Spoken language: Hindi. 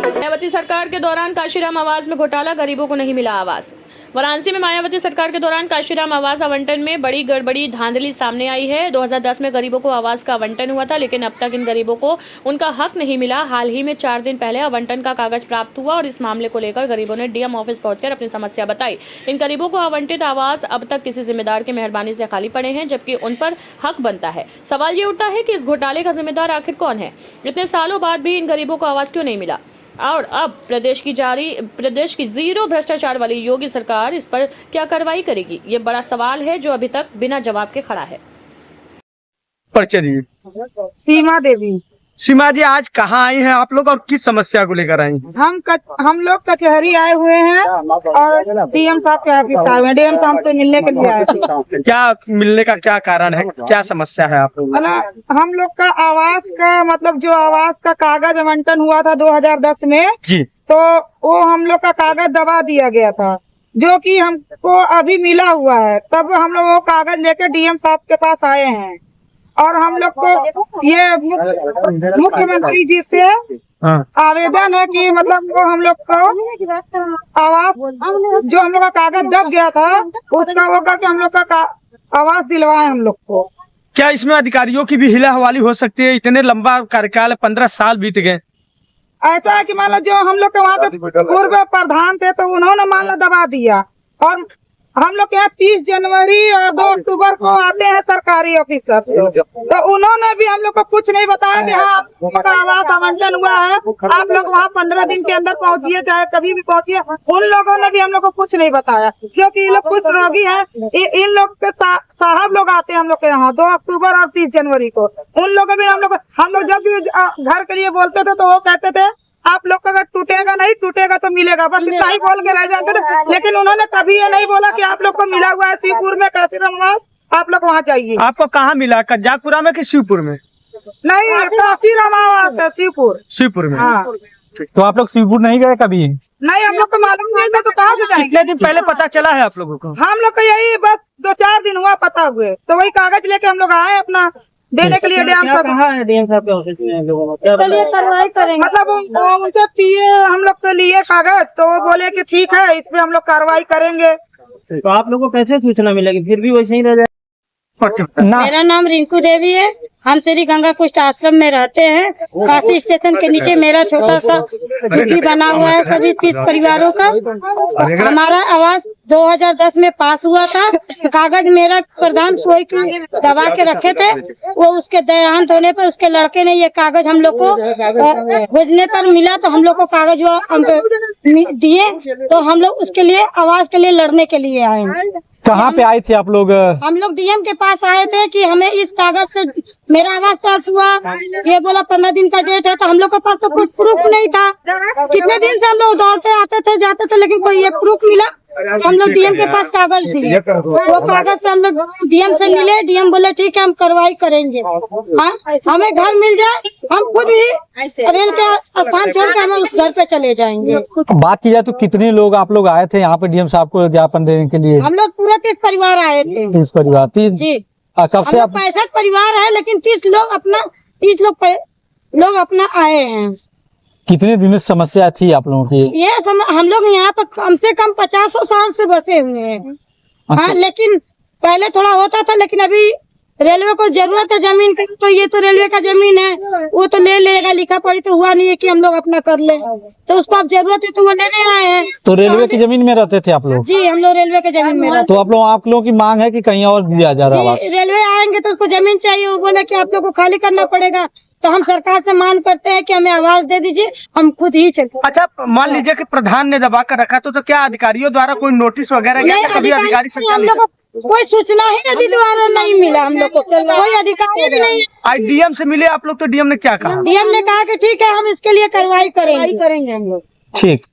मायावती सरकार के दौरान काशीराम आवास में घोटाला, गरीबों को नहीं मिला आवास। वाराणसी में मायावती सरकार के दौरान काशीराम आवास आवंटन में बड़ी गड़बड़ी धांधली सामने आई है। 2010 में गरीबों को आवास का आवंटन हुआ था, लेकिन अब तक इन गरीबों को उनका हक नहीं मिला। हाल ही में 4 दिन पहले आवंटन का कागज प्राप्त हुआ और इस मामले को लेकर गरीबों ने डीएम ऑफिस पहुंचकर अपनी समस्या बताई। इन गरीबों को आवंटित आवास अब तक किसी जिम्मेदार की मेहरबानी से खाली पड़े हैं, जबकि उन पर हक बनता है। सवाल ये उठता है कि इस घोटाले का जिम्मेदार आखिर कौन है? इतने सालों बाद भी इन गरीबों को आवास क्यों नहीं मिला? और अब प्रदेश की जीरो भ्रष्टाचार वाली योगी सरकार इस पर क्या कार्रवाई करेगी? ये बड़ा सवाल है जो अभी तक बिना जवाब के खड़ा है। सीमा देवी। सीमा जी, आज कहाँ आई हैं आप लोग और किस समस्या को लेकर आई हैं? हम लोग कचहरी आए हुए हैं और डीएम साहब के ऑफिस आए हुए हैं। डीएम साहब से मिलने के लिए आए थे। क्या मिलने का क्या कारण है, क्या समस्या है आप लोग? हम लोग का आवास का मतलब जो आवास का कागज आवंटन हुआ था 2010 में जी, तो वो हम लोग का कागज दबा दिया गया था, जो कि हमको अभी मिला हुआ है। तब हम लोग वो कागज लेकर डीएम साहब के पास आए हैं और हम लोग को ये मुख्यमंत्री जी से आवेदन है कि मतलब वो हम लोग को आवास जो हम लोग का कागज दब गया था उसका वो करके हम लोग का आवास दिलवाए हम लोग को। क्या इसमें अधिकारियों की भी हिला हवाली हो सकती है? इतने लंबा कार्यकाल, 15 साल बीत गए। ऐसा है कि मान लो जो हम लोग के वहाँ के पूर्व प्रधान थे तो उन्होंने मान लो दबा दिया, और हम लोग यहाँ 30 जनवरी और 2 अक्टूबर को आते हैं सरकारी ऑफिसर, तो उन्होंने भी हम लोग को कुछ नहीं बताया कि हाँ आपका आवास आवंटन हुआ है, आप लोग वहाँ 15 दिन के अंदर पहुँचिए, चाहे कभी भी पहुँचिए। उन लोगों ने भी हम लोग को कुछ नहीं बताया, क्योंकि ये लोग कुछ रोगी हैं। इन लोग के साहब लोग आते हैं हम लोग के यहाँ 2 अक्टूबर और 30 जनवरी को। उन लोगों भी हम लोग जब भी घर के लिए बोलते थे तो वो कहते थे आप लोग का अगर टूटेगा नहीं टूटेगा तो मिलेगा, बस इतना ही बोल के रह जाते थे। लेकिन उन्होंने कभी ये नहीं बोला कि आप लोग को मिला हुआ है शिवपुर में काशीराम आवास, आप लोग वहाँ जाइए। आपको कहाँ मिला, कज्जाकपुरा में कि शिवपुर में? नहीं, काशीराम आवास है शिवपुर में। हाँ। तो आप लोग शिवपुर नहीं गए कभी? नहीं, हम लोग को मालूम नहीं था, तो कहाँ से जाएंगे? कितने दिन पहले पता चला है आप लोगों को? हम लोग को यही बस 2-4 दिन हुआ पता हुए, तो वही कागज लेके हम लोग आए अपना देने के लिए। डीएम साहब के ऑफिस में कार्रवाई करेंगे, मतलब उनके पिए हम लोग से लिए कागज, तो वो बोले कि ठीक है इस पे हम लोग कार्रवाई करेंगे। तो आप लोगों को कैसे सूचना मिलेगी? फिर भी वैसे ही रह जाए। मेरा नाम रिंकू देवी है। हम श्री गंगा कुष्ठ आश्रम में रहते हैं। काशी स्टेशन के नीचे मेरा छोटा सा झुग्गी बना हुआ है सभी 30 परिवारों का। हमारा आवास 2010 में पास हुआ था। कागज मेरा प्रधान कोई दबा के रखे थे, वो उसके देहांत होने पर उसके लड़के ने ये कागज हम लोग को खोजने पर मिला, तो हम लोग को कागज दिए, तो हम लोग उसके लिए आवास के लिए लड़ने के लिए आए। कहाँ पे आए थे आप लोग? हम लोग डीएम के पास आए थे कि हमें इस कागज से मेरा आवास पास हुआ। ये बोला 15 दिन का डेट है, तो हम लोग के पास तो कुछ प्रूफ नहीं था। कितने दिन से हम लोग दौड़ते आते थे जाते थे, लेकिन कोई ये प्रूफ मिला तो हम लोग डीएम के पास कागज दिए। वो कागज से हम लोग डीएम से मिले, डीएम बोले ठीक है हम कार्रवाई करेंगे। हाँ, हमें घर मिल जाए हम खुद ही रेल के स्थान छोड़ के हमें उस घर पे चले जाएंगे। बात की जाए तो कितने लोग आप लोग आए थे यहाँ पे डीएम साहब को ज्ञापन देने के लिए? हम लोग पूरे 30 परिवार आए थे। 30 परिवार? जी। कब से? 65 परिवार है, लेकिन 30 लोग अपना आए हैं। कितने दिनों से समस्या थी आप लोगों की? ये हम लोग यहाँ पर कम से कम 50 साल से बसे हुए हैं। हाँ, लेकिन पहले थोड़ा होता था, लेकिन अभी रेलवे को जरूरत है जमीन की, तो ये तो रेलवे का जमीन है, वो तो ले लेगा। लिखा पढ़ी तो हुआ नहीं है कि हम लोग अपना कर ले, तो उसको अब जरूरत है तो वो लेने आए हैं। तो रेलवे की जमीन में रहते थे आप लोग? जी, हम लोग रेलवे के जमीन में रहते। तो आप लोगों की मांग है कि कहीं और दिया जा रहा है? रेलवे आएंगे तो उसको जमीन चाहिए, वो बोले कि आप लोग को खाली करना पड़ेगा, तो हम सरकार से मांग करते हैं कि हमें आवाज दे दीजिए, हम खुद ही चलते। अच्छा, मान लीजिए कि प्रधान ने दबा कर रखा, तो क्या अधिकारियों द्वारा कोई नोटिस वगैरह नहीं? हम लोग को कोई सूचना ही नदी द्वारा नहीं मिला, हम लोग को कोई अधिकारी भी नहीं। आज डीएम से मिले आप लोग, तो डीएम ने क्या कहा? डीएम ने कहा कि ठीक है हम इसके लिए कार्रवाई करेंगे हम लोग। ठीक।